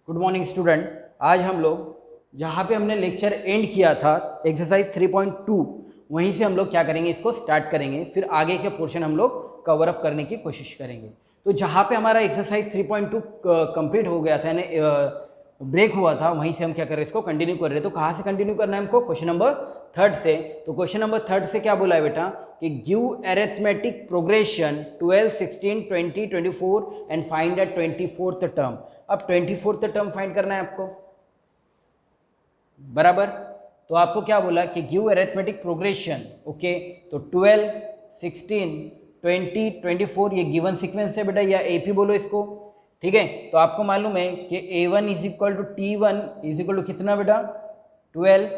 Good morning student. आज हम लोग जहाँ पे हमने लेक्चर एंड किया था एक्सरसाइज 3.2 वहीं से हम लोग क्या करेंगे, इसको स्टार्ट करेंगे, फिर आगे के पोर्शन हम लोग कवर अप करने की कोशिश करेंगे। तो जहाँ पे हमारा एक्सरसाइज 3.2 कंप्लीट हो गया था, यानी ब्रेक हुआ था, वहीं से हम क्या कर रहे हैं, इसको कंटिन्यू कर रहे हैं। तो कहाँ से कंटिन्यू करना है हमको? क्वेश्चन नंबर 3 से। तो क्वेश्चन नंबर 3 से क्या बोला है बेटा कि give arithmetic progression 12, 16, 20, 24 and find the 24th term. अब 24th टर्म फाइंड करना है आपको, बराबर। तो आपको क्या बोला कि गिव अरिथमेटिक प्रोग्रेशन, ओके। तो 12, 16, 20, 24 ये गिवन सीक्वेंस है बेटा, या एपी बोलो इसको, ठीक है। तो आपको मालूम है कि A1 is equal to T1 is equal to कितना बेटा 12,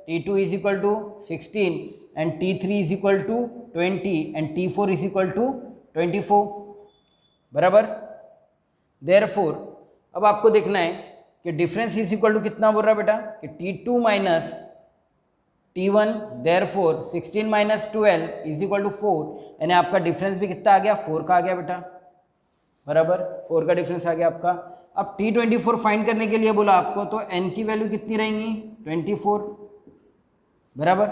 T2 is equal to 16 and T3 is equal to 20 and T4 is equal to 24, बराबर। देयरफॉर अब आपको देखना है कि डिफरेंस इज इक्वल टू कितना बोल रहा है बेटा कि T2 minus T1, therefore 16 minus 12 is equal to 4, यानी आपका डिफरेंस भी कितना आ गया, 4 का आ गया बेटा, बराबर। 4 का डिफरेंस आ गया आपका। अब T24 फाइंड करने के लिए बोला आपको, तो n की वैल्यू कितनी रहेंगी 24, बराबर।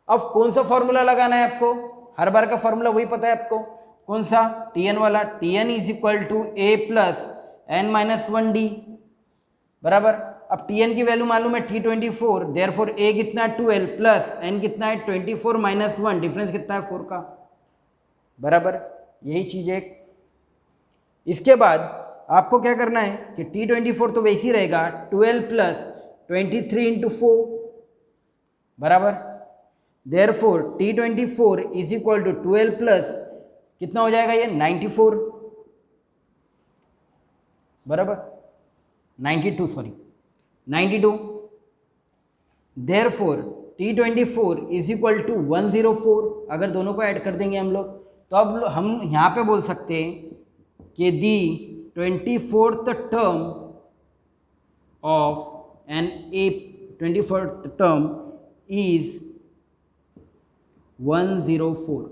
अब कौन सा फॉर्मूला लगाना है आपको? हर बार का फॉर्मूला वही पता है आपको, कौन सा? Tn वाला। Tn is equal to a plus n minus 1d, बराबर। अब Tn की वैल्यू मालूम है T24, देयरफॉर a कितना है 12 प्लस n कितना है 24 माइनस 1, डिफरेंस कितना है 4 का, बराबर। यही चीज है। इसके बाद आपको क्या करना है कि T24 तो वैसे ही रहेगा 12 प्लस 23 इंटू 4, बराबर। Therefore T24 is equal to 12 plus कितना हो जाएगा ये 94, बराबर 92, sorry 92। Therefore T24 is equal to 104। अगर दोनों को ऐड कर देंगे हम लोग, तो अब हम यहाँ पे बोल सकते हैं कि the 24th term of an A 24th term is 104।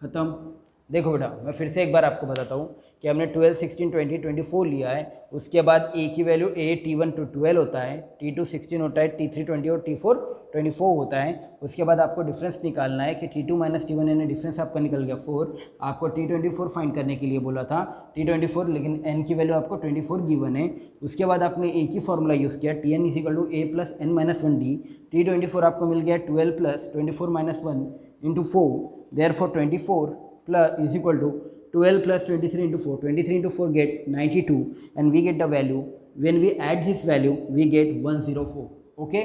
खत्म। देखो बेटा, मैं फिर से एक बार आपको बताता हूँ कि हमने 12, 16, 20, 24 लिया है। उसके बाद a की वैल्यू a T1 टू 12 होता है, T2 16 होता है, T3 20 और T4 24 होता है। उसके बाद आपको डिफरेंस निकालना है कि T2 माइनस T1, यानी डिफरेंस आपका निकल गया 4। आपको T24 फाइंड करने के लिए बोला था T24, लेकिन n की वैल्यू आपको 24 गिवन है। उसके बाद आपने a की फॉर्मूला यूज़ किया, Tn is equal to a plus n minus 1d। T24 आपको मिल गया 12 plus 24 minus 1 into 4, therefore 24 plus is equal to 12 plus 23 into 4, 23 into 4 get 92 and we get the value, when we add this value we get 104, okay।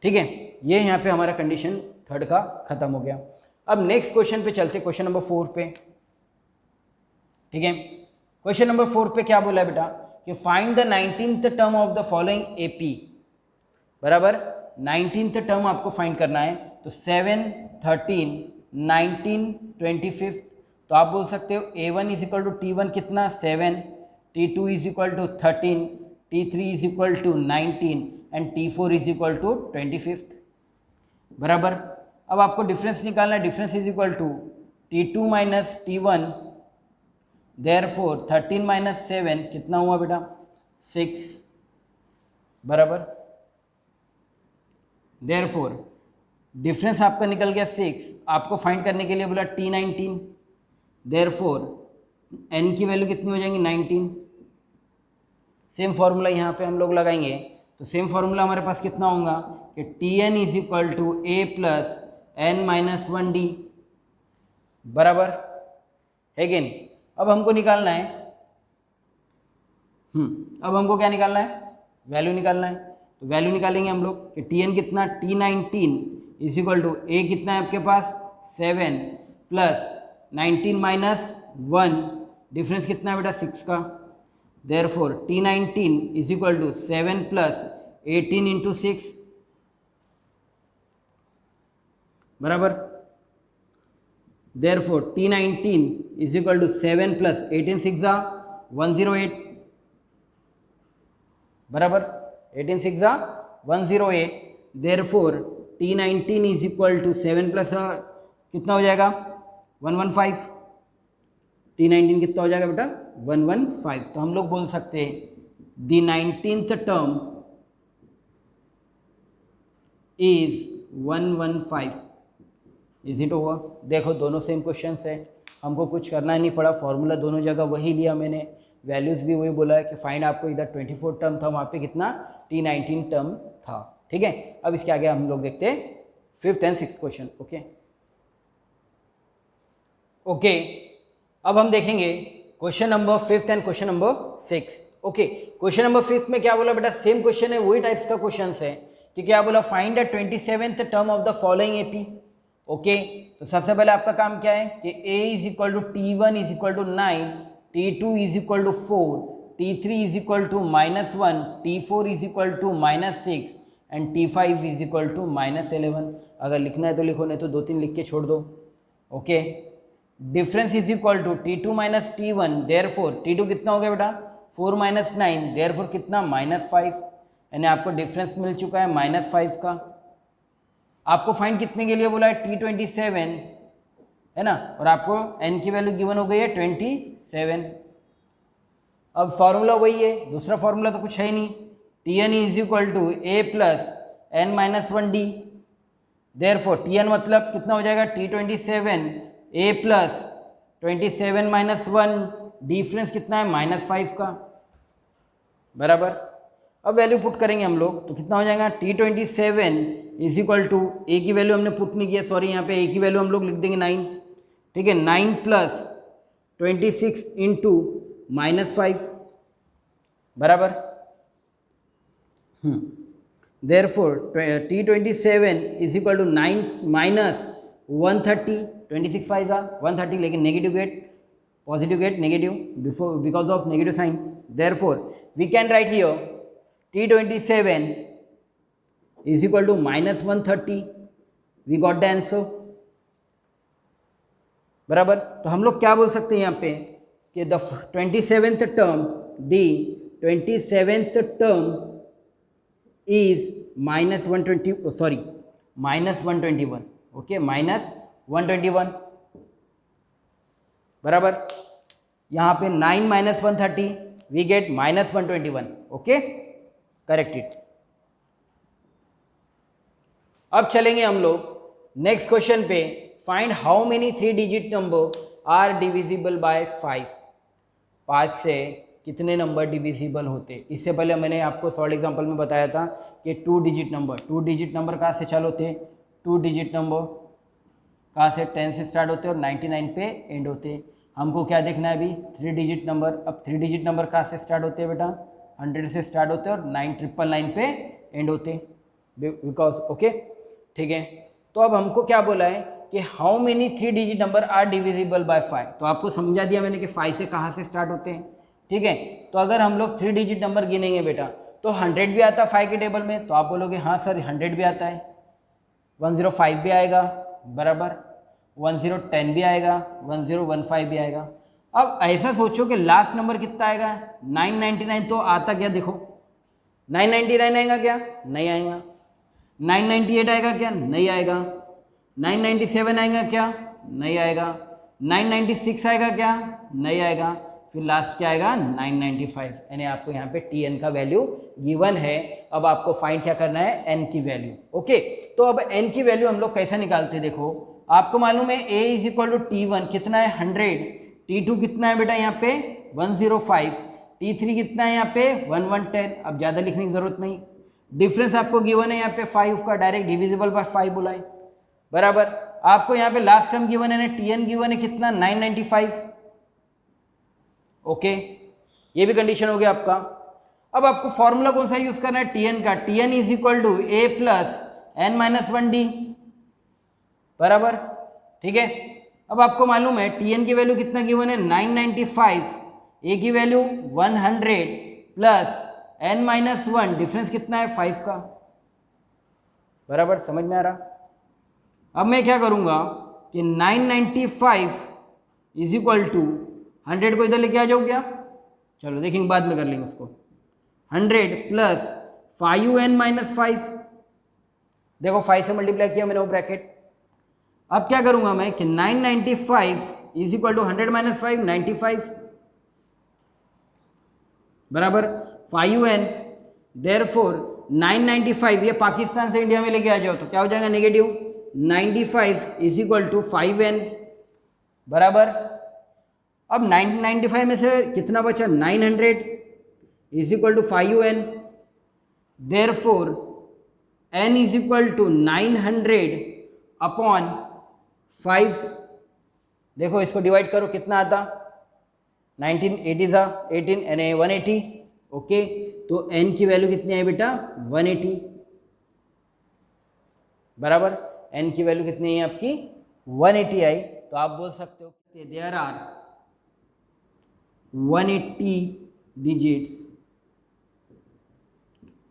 ठीक है, ये यहाँ पे हमारा condition 3 का खत्म हो गया। अब नेक्स्ट क्वेश्चन पे चलते, क्वेश्चन नंबर 4 पे, ठीक है। क्वेश्चन नंबर 4 पे क्या बोला है बेटा कि find the 19th term of the following AP, बराबर। 19th टर्म आपको फाइंड करना है, तो 7, 13, 19, 25। तो आप बोल सकते हो A1 is equal to T1 कितना 7, T2 is equal to 13, T3 is equal to 19 and T4 is equal to 25, बराबर। अब आपको डिफरेंस निकालना है, difference is equal to T2 minus T1, therefore 13 minus 7 कितना हुआ बेटा 6, बराबर। देयरफॉर डिफरेंस आपका निकल गया 6। आपको फाइंड करने के लिए बोला T19, देयरफॉर n की वैल्यू कितनी हो जाएंगी 19। सेम फॉर्मूला यहाँ पे हम लोग लगाएंगे, तो सेम फॉर्मूला हमारे पास कितना होगा कि Tn is equal to a plus n minus 1d, बराबर है कि नहीं। अब हमको निकालना है, अब हमको क्या निकालना है, वैल्यू निकालना है। तो वैल्यू निकालेंगे हम लोग कि Tn कितना T19 is equal to a कितना है आपके पास 7 प्लस 19 माइनस 1, डिफरेंस कितना है बेटा 6 का। Therefore T19 is equal to 7 plus 18 into 6, बराबर। Therefore T19 is equal to 7 plus 18 6 108, बराबर। 18 6 108। Therefore T19 is equal to 7 plus कितना हो जाएगा 115। T19 कितना हो जाएगा बेटा 115। तो हम लोग बोल सकते हैं the 19th term is 115। Is it over? देखो दोनों सेम क्वेश्चन है, हमको कुछ करना नहीं पड़ा, फॉर्मूला दोनों जगह वही लिया मैंने, वैल्यूज भी वही बोला है कि फाइंड आपको इधर 24 टर्म था, वहाँ पे कितना T19 टर्म था। ठीक है, अब इसके आगे हम लोग देखते हैं 5th and 6th question. Okay, अब हम देखेंगे question number 5th and question number 6। Okay, question number 5th में क्या बोला बेटा, सेम क्वेश्चन है, वही टाइप्स का क्वेश्चन है कि क्या बोला, find the 27th term of the following AP. Okay, तो सबसे पहले आपका काम क्या है कि a is equal to T1 is equal to 9, T2 is equal to 4, T3 is equal to -1, T4 is equal to -6 and T5 is equal to -11। अगर लिखना है तो लिखो, नहीं तो 2-3 लिख के छोड़ दो। Okay, difference is equal to T2 minus T1, therefore T2 कितना हो गया बेटा 4 माइनस 9, देयरफॉर कितना -5, यानी आपको डिफरेंस मिल चुका है -5 का। आपको फाइंड कितने के लिए बोला है, T27 है ना, और आपको n की वैल्यू गिवन हो गई है 27। अब फॉर्मूला वही है, दूसरा फॉर्मूला तो कुछ है ही नहीं, Tn is equal to a plus n minus 1d, therefore Tn मतलब कितना हो जाएगा T27 a plus 27 minus 1, difference कितना है -5 का, बराबर। अब वैल्यू पुट करेंगे हम लोग तो कितना हो जाएगा, T27 is equal to a की वैल्यू हमने पुट नहीं किया, सॉरी, यहाँ पे ए की वैल्यू हम लोग लिख देंगे 9। ठीक है, 9 प्लस 26 इंटू -5, बराबर। Therefore T27 is equal to 9 minus 130, 26 5 था 130, लेकिन negative get positive get negative before because of negative sign, therefore we can write here T27 is equal to -130, we got the answer, बराबर। तो हम लोग क्या बोल सकते हैं यहाँ पे कि the 27th term is -120, sorry -121, okay, -121, बराबर। यहाँ पे 9 minus 130 we get -121, okay, correct it. अब चलेंगे हम लोग नेक्स्ट क्वेश्चन पे, find how many 3 digit number are divisible by 5। 5 से कितने नंबर डिविजिबल होते। इससे पहले मैंने आपको सॉल्ड एग्जांपल में बताया था कि 2 डिजिट नंबर कहाँ से चालू होते, 2 डिजिट नंबर कहाँ से 10 से स्टार्ट होते और 99 पे एंड होते। हमको क्या देखना है अभी, 3 डिजिट नंबर। अब 3 डिजिट नंबर कहाँ से स्टार्ट होते हैं बेटा, 100 से स्टार्ट होते हैं और 999 पे एंड होते, बिकॉज ओके, ठीक है। तो अब हमको क्या बोला है कि how many 3 digit number are divisible by 5। तो आपको समझा दिया मैंने कि 5 से कहाँ से स्टार्ट होते हैं, ठीक है। तो अगर हम लोग 3 डिजिट नंबर गिनेंगे बेटा तो 100 भी आता है 5 के टेबल में, तो आप बोलोगे हाँ सर 100 भी आता है, 105 भी आएगा, बराबर, 1010 भी आएगा, 1015 भी आएगा। अब ऐसा सोचो कि लास्ट नंबर कितना आएगा, 999, तो आता क्या देखो, 999 आएगा क्या, नहीं आएगा। 998 आएगा क्या, नहीं आएगा। 997 आएगा क्या, नहीं आएगा। 996 आएगा क्या, नहीं आएगा। फिर लास्ट क्या आएगा, 995, यानी आपको यहाँ पे Tn का वैल्यू गिवन है। अब आपको फाइंड क्या करना है, n की वैल्यू, ओके। तो अब n की वैल्यू हम लोग कैसे निकालते हैं, देखो आपको मालूम है a is equal to T1 कितना है 100, T2 कितना है बेटा यहाँ पे 105, T3 कितना है यहाँ पे 1110। अब ज़्यादा लिखने की जरूरत नहीं, डिफरेंस आपको गिवन है यहाँ पे 5 का, डायरेक्ट डिविजिबल बाय 5 बोला है, बराबर। आपको यहाँ पे लास्ट टर्म गिवन है ना, Tn गिवन है कितना 995, ओके, ये भी कंडीशन हो गया आपका। अब आपको फॉर्मूला कौन सा यूज करना है, Tn का, Tn is equal to a plus n minus 1d, बराबर, ठीक है। अब आपको मालूम है Tn की वैल्यू कितना गिवन है 995, a की value 100 plus n minus 1, difference कितना है 5 का, बराबर, समझ में आ रहा। अब मैं क्या करूंगा कि 995 इज इक्वल टू 100 को इधर लेके आ जाओ क्या, चलो देखेंगे बाद में कर लेंगे उसको। 100 प्लस 5n माइनस 5, देखो 5 से मल्टीप्लाई किया मैंने वो ब्रैकेट। अब क्या करूंगा मैं कि 995 इज इक्वल टू 100 माइनस 5, 95, बराबर। 5n, देयरफॉर 995 ये पाकिस्तान से इंडिया में लेके आ जाओ तो क्या हो जाएगा negative 95 is equal to 5n बराबर। अब 995 में से कितना बचा 900 is equal to 5n, therefore n is equal to 900 upon 5। देखो इसको डिवाइड करो कितना आता 18 यानी 180। ओके तो n की वैल्यू कितनी आई बेटा 180 बराबर। n की वैल्यू कितनी है आपकी 180 आई। तो आप बोल सकते हो there are 180 digits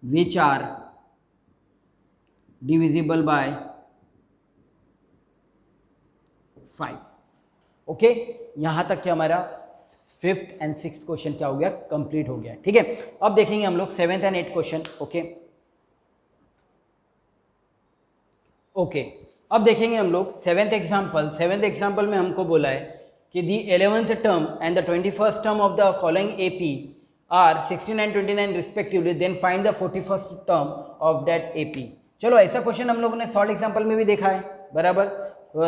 which are divisible by 5। Okay यहां तक कि हमारा 5th and 6th क्वेश्चन क्या हो गया कंप्लीट हो गया। ठीक है अब देखेंगे हम लोग 7th and 8th question. Okay अब देखेंगे हम लोग 7th एग्जाम्पल। 7th एग्जाम्पल में हमको बोला है कि the 11th term and the 21st term of the following AP are 16 and 29 respectively, then find the 41st term of that AP. चलो ऐसा क्वेश्चन हम लोगों ने सॉल्व एग्जाम्पल में भी देखा है बराबर।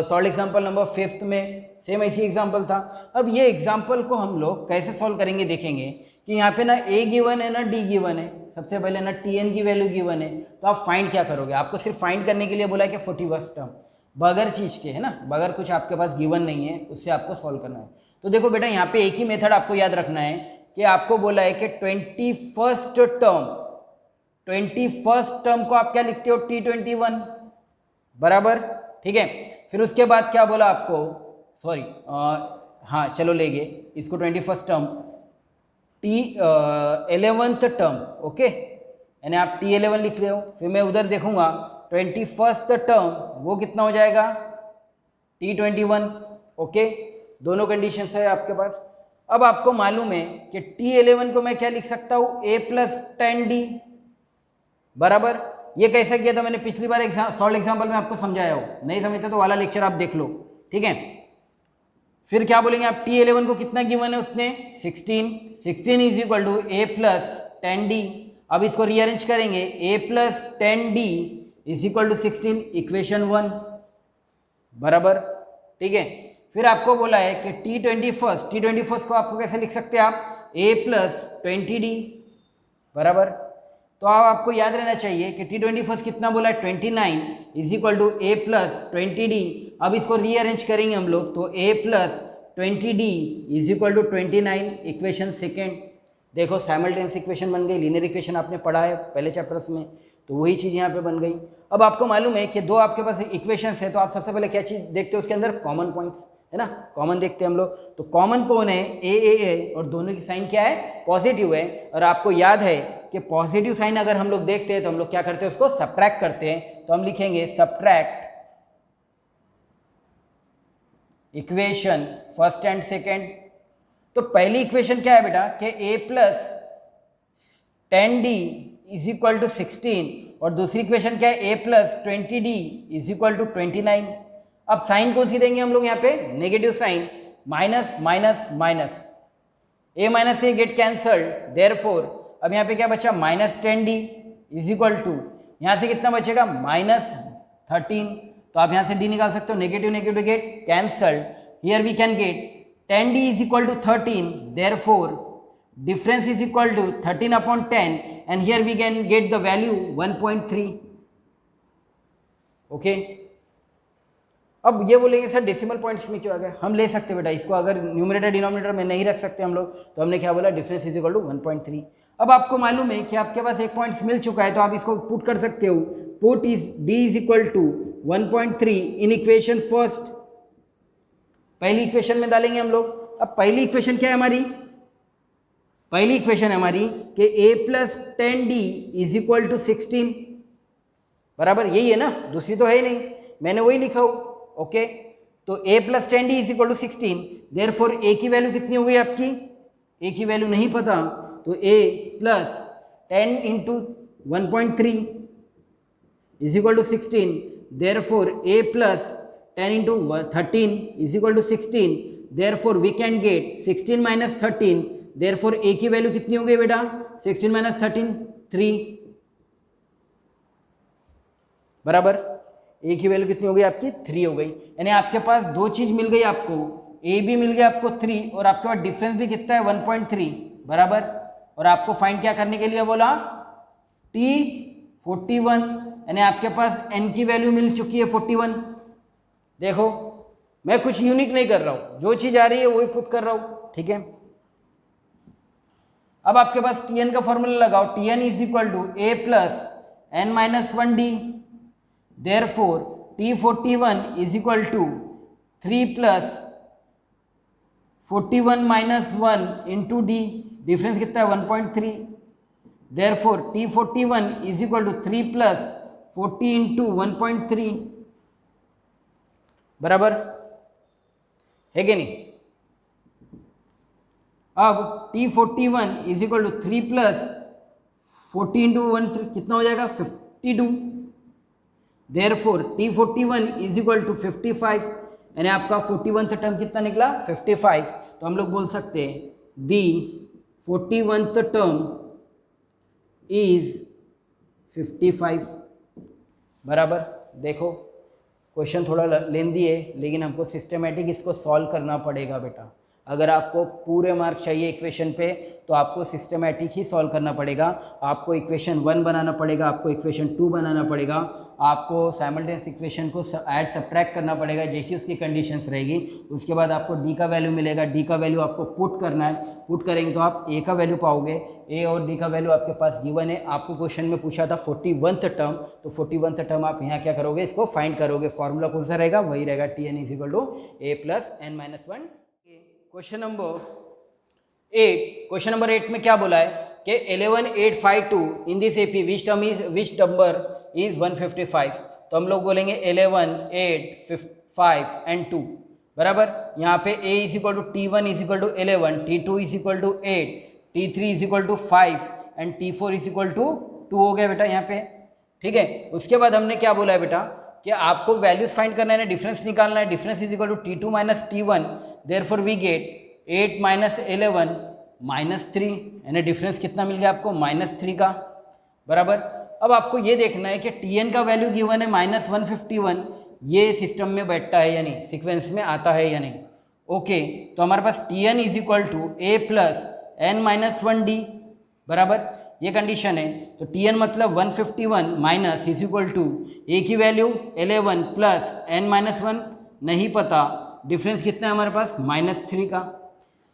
सॉल्व एग्जाम्पल नंबर 5th में सेम ऐसी एग्जाम्पल था। अब ये एग्जाम्पल को हम लोग कैसे सॉल्व करेंगे देखेंगे कि यहाँ पे ना ए गिवन है ना डी गिवन है। सबसे पहले ना टी एन की वैल्यू गिवन है तो आप फाइंड क्या करोगे, आपको सिर्फ फाइंड करने के लिए बोला है कि 41st टर्म बगैर चीज़ के है ना, बगैर कुछ आपके पास गिवन नहीं है उससे आपको सॉल्व करना है। तो देखो बेटा यहाँ पे एक ही मेथड आपको याद रखना है कि आपको बोला है कि 21st टर्म को आप क्या लिखते हो T21 बराबर। ठीक है फिर उसके बाद क्या बोला आपको, सॉरी हाँ चलो ले गए इसको 21st term T11th term. Okay यानी आप T11 लिख रहे हो। फिर मैं उधर देखूंगा 21st टर्म वो कितना हो जाएगा T21। ओके दोनों कंडीशन है आपके पास। अब आपको मालूम है कि T11 को मैं क्या लिख सकता हूँ a प्लस 10d बराबर। ये कैसे किया था मैंने पिछली बार सॉल्व एग्जाम्पल में आपको समझाया हो, नहीं समझते तो वाला लेक्चर आप देख लो। ठीक है फिर क्या बोलेंगे आप T11 को कितना गिवन है उसने 16 is equal to a plus 10d। अब इसको रीअरेंज करेंगे a plus 10d is equal to 16 equation 1 बराबर। ठीक है फिर आपको बोला है कि T21 को आपको कैसे लिख सकते हैं आप a प्लस 20d बराबर। तो अब आपको याद रहना चाहिए कि T21 कितना बोला है 29 is equal to a plus 20d। अब इसको रीअरेंज करेंगे हम लोग तो a plus 20d is equal to 29 equation second. देखो साइमल्टेनियस इक्वेशन बन गई। लीनियर इक्वेशन आपने पढ़ा है पहले चैप्टर्स में तो वही चीज़ यहाँ पे बन गई। अब आपको मालूम है कि दो आपके पास इक्वेशंस है तो आप सबसे पहले क्या चीज़ देखते हो उसके अंदर कॉमन पॉइंट्स है ना, कॉमन देखते हैं हम लोग। तो कॉमन कौन है ए और दोनों की साइन क्या है पॉजिटिव है। और आपको याद है कि पॉजिटिव साइन अगर हम लोग देखते हैं तो हम लोग क्या करते हैं उसको सब्ट्रैक्ट करते हैं। तो हम लिखेंगे subtract equation first and second. तो पहली इक्वेशन क्या है बेटा कि a plus 10d is equal to 16 और दूसरी इक्वेशन क्या है a plus 20d is equal to 29। अब साइन कौन सी देंगे हम लोग यहाँ पे negative sign, minus minus minus, a minus A get cancelled, therefore अब यहाँ पे क्या बचा minus 10d is equal to यहाँ से कितना बचेगा माइनस 13। तो आप यहाँ से d निकाल सकते हो, negative negative get cancelled. Here we can get 10d is equal to 13, therefore difference is equal to 13 upon 10 and here we can get the value 1.3. Okay अब ये बोलेंगे सर डेसिमल पॉइंट्स में क्यों आ गया, हम ले सकते बेटा इसको, अगर न्यूमरेटर डिनोमिनेटर में नहीं रख सकते हम लोग तो हमने क्या बोला डिफरेंस इज इक्वल टू 1.3। अब आपको मालूम है कि आपके पास एक पॉइंट्स मिल चुका है तो आप इसको पुट कर सकते हो। Put is d is equal to 1.3 in equation first, पहली इक्वेशन में डालेंगे हम लोग। अब पहली इक्वेशन क्या है हमारी, पहली इक्वेशन है हमारी कि a plus 10d is equal to 16 बराबर, यही है ना, दूसरी तो है ही नहीं, मैंने वही लिखा हो। ओके तो a plus 10d is equal to 16, therefore a की वैल्यू कितनी हो गई आपकी, a की वैल्यू नहीं पता तो a plus 10 into 1.3 is equal to 16, therefore a plus 10 into 13 is equal to 16. Therefore, we can get 16 minus 13. Therefore ए की वैल्यू कितनी हो गई बेटा 16 माइनस 13 3 बराबर ए की वैल्यू कितनी हो गई आपकी 3 हो गई। यानी आपके पास दो चीज मिल गई आपको, ए भी मिल गया आपको 3 और आपके पास डिफरेंस भी कितना है 1.3 बराबर। और आपको फाइंड क्या करने के लिए बोला T41 यानी आपके पास n की वैल्यू मिल चुकी है 41। देखो मैं कुछ यूनिक नहीं कर रहा हूं, जो चीज आ रही है वही पुट कर रहा हूं, ठीक है। अब आपके पास Tn का फॉर्मूला लगाओ, Tn is equal to A plus n minus 1d, therefore T41 is equal to 3 plus 41 minus 1 into D, difference कितना है 1.3, therefore T41 is equal to 3 plus 40 into 1.3 बराबर है कि नहीं। अब T41 is equal to 3 plus 40 into 1 कितना हो जाएगा 52, therefore T41 is equal to 55 यानी आपका 41th टर्म कितना निकला 55। तो हम लोग बोल सकते हैं दी 41th टर्म इज 55 बराबर। देखो क्वेश्चन थोड़ा लेंदी है लेकिन हमको सिस्टमेटिक इसको सॉल्व करना पड़ेगा बेटा। अगर आपको पूरे मार्क चाहिए इक्वेशन पे तो आपको सिस्टमेटिक ही सॉल्व करना पड़ेगा। आपको इक्वेशन 1 बनाना पड़ेगा, आपको इक्वेशन 2 बनाना पड़ेगा, आपको साइमल्टेनियस इक्वेशन को ऐड सब्ट्रैक्ट करना पड़ेगा जैसी उसकी कंडीशंस रहेगी। उसके बाद आपको डी का वैल्यू मिलेगा, डी का वैल्यू आपको पुट करना है, पुट करेंगे तो आप ए का वैल्यू पाओगे, ए और डी का वैल्यू आपके पास गिवन है। आपको क्वेश्चन में पूछा था 41th टर्म, तो 41th टर्म आप यहाँ क्या करोगे इसको फाइंड करोगे। फॉर्मूला कौन सा रहेगा वही रहेगा Tn is equal to A plus n minus 1। Question number 8, question number 8 में क्या बोला है कि 11852 in this AP which number is 155। तो हम लोग बोलेंगे 11 8 5 एंड 2 बराबर। यहाँ पे a is equal to T1 is equal to 11, T2 is equal to 8, T3 is equal to 5 and T4 is equal to 2 हो गया बेटा यहाँ पे, ठीक है। उसके बाद हमने क्या बोला है बेटा कि आपको वैल्यूज फाइंड करना है, डिफरेंस निकालना है। Difference is equal to T2 minus T1, therefore we get 8 minus 11 minus 3 यानी डिफरेंस कितना मिल गया आपको -3 का बराबर। अब आपको ये देखना है कि Tn का वैल्यू गिवन है -151, ये सिस्टम में बैठता है यानी सीक्वेंस में आता है या नहीं। ओके तो हमारे पास Tn is equal to A plus n minus 1d बराबर, ये कंडीशन है। तो Tn मतलब 151 minus is equal to a की वैल्यू 11 प्लस n माइनस 1 नहीं पता, डिफरेंस कितना है हमारे पास -3 का,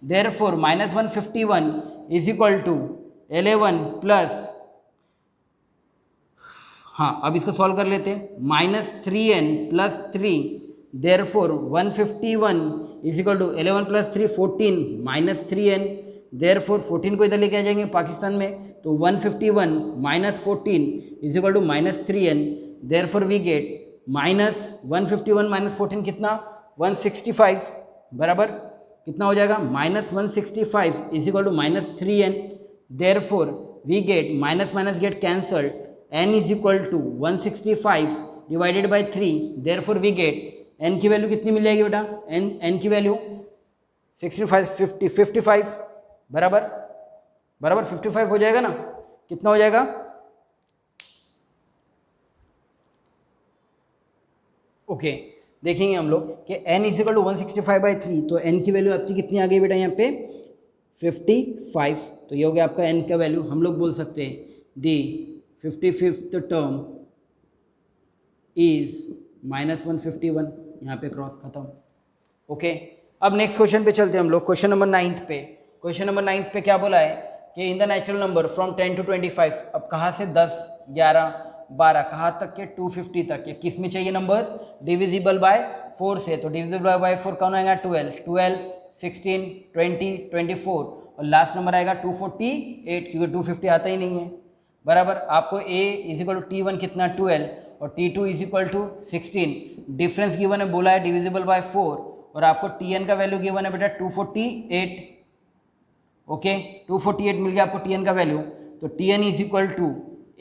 therefore -151 is equal to 11 plus, हाँ अब इसको सॉल्व कर लेते हैं, -3n plus 3, therefore 151 is equal to 11 plus 3 14 -3n, therefore 14 को इधर लेके आ जाएंगे पाकिस्तान में, तो 151 minus 14 is equal to -3n, therefore we get -151 minus 14 कितना 165 बराबर, कितना हो जाएगा -165 is equal to -3n, therefore we get minus minus get cancelled, n is equal to 165 divided by 3, therefore we get n की वैल्यू कितनी मिल जाएगी बेटा, n की वैल्यू 55 बराबर बराबर 55 हो जाएगा ना, कितना हो जाएगा ओके देखेंगे हम लोग कि n इज इक्वल टू 165/3, तो n की वैल्यू आपकी कितनी आ गई बेटा यहाँ पे 55। तो ये हो गया आपका n का वैल्यू। हम लोग बोल सकते हैं दी 55th टर्म इज -151, यहाँ पे क्रॉस खत्म। ओके अब नेक्स्ट क्वेश्चन पे चलते हैं हम लोग, क्वेश्चन नंबर 9 पे। क्वेश्चन नंबर 9 पे क्या बोला है कि in the natural number from 10 to 25, अब कहाँ से 10 11 12 कहाँ तक के 250 तक के, किस में चाहिए नंबर डिविजिबल बाय 4 से, तो डिविजिबल बाय 4 कौन आएगा 12 16 20 24 और लास्ट नंबर आएगा 248 क्योंकि 250 आता ही नहीं है बराबर। आपको a is equal to T1 कितना 12 और T2 is equal to 16, difference given है बोला है डिविजिबल बाय 4 और आपको Tn का वैल्यू गिवन है बेटा 248। ओके 248 मिल गया आपको Tn का वैल्यू, तो Tn is equal to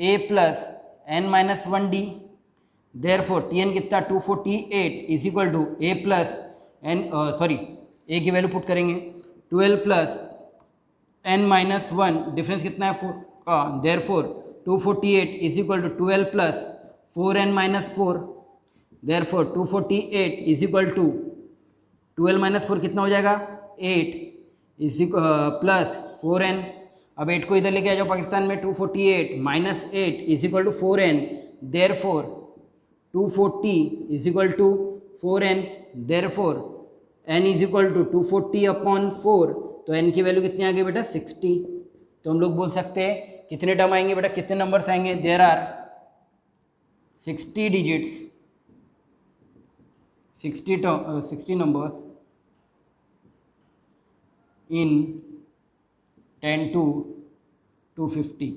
a plus n minus 1d, therefore Tn कितना 248 is equal to a plus n a की वैल्यू पुट करेंगे 12 प्लस n माइनस 1, डिफरेंस कितना है 4 का, therefore 248 is equal to 12 plus 4n minus 4, therefore 248 is equal to 12 minus 4 कितना हो जाएगा 8 is plus 4n। अब 8 को इधर लेके आ जाओ पाकिस्तान में, 248 minus 8 is equal to 4n, therefore 240 is equal to 4n, therefore n is equal to 240 upon 4, तो n की वैल्यू कितनी आ गई बेटा 60। तो हम लोग बोल सकते हैं कितने टर्म आएंगे बेटा, कितने नंबर्स आएंगे, there are 60 digits, 60 numbers in 10 to 250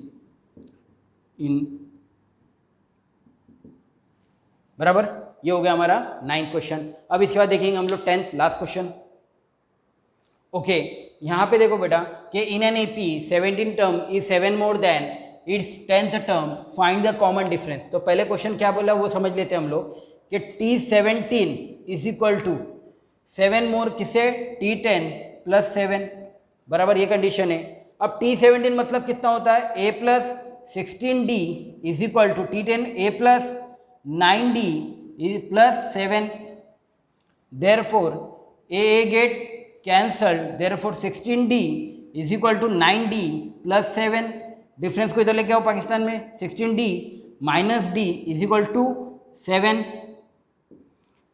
in, बराबर। ये हो गया हमारा 9th क्वेश्चन। अब इसके बाद देखेंगे हम लोग 10th लास्ट क्वेश्चन। ओके, यहाँ पे देखो बेटा कि in an AP 17 term is 7 more than it's 10th term, find the common difference. तो पहले क्वेश्चन क्या बोला वो समझ लेते हैं हम लोग कि T17 इज इक्वल टू 7 मोर किसे, T10 प्लस 7, बराबर ये कंडीशन है। अब T17 मतलब कितना होता है, a plus 16d is equal to T10 a plus 9d plus 7, therefore a get cancelled, therefore 16d is equal to 9d plus 7, difference को इधर लेके आओ पाकिस्तान में, 16d minus d is equal to 7,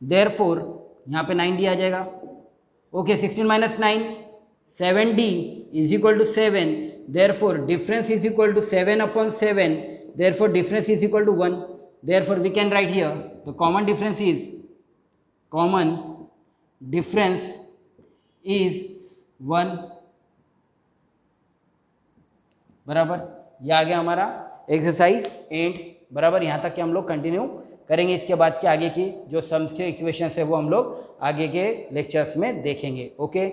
therefore यहाँ पे 9d आ जाएगा। Okay, 16 minus 9, 7d is equal to 7, therefore difference is equal to 7 upon 7, therefore difference is equal to 1, therefore we can write here the common difference is 1, बराबर। ये आ गया हमारा exercise and, बराबर। यहाँ तक कि हम लोग कंटिन्यू करेंगे, इसके बाद के आगे की जो सम्स के इक्वेशंस है वो हम लोग आगे के लेक्चर्स में देखेंगे। ओके।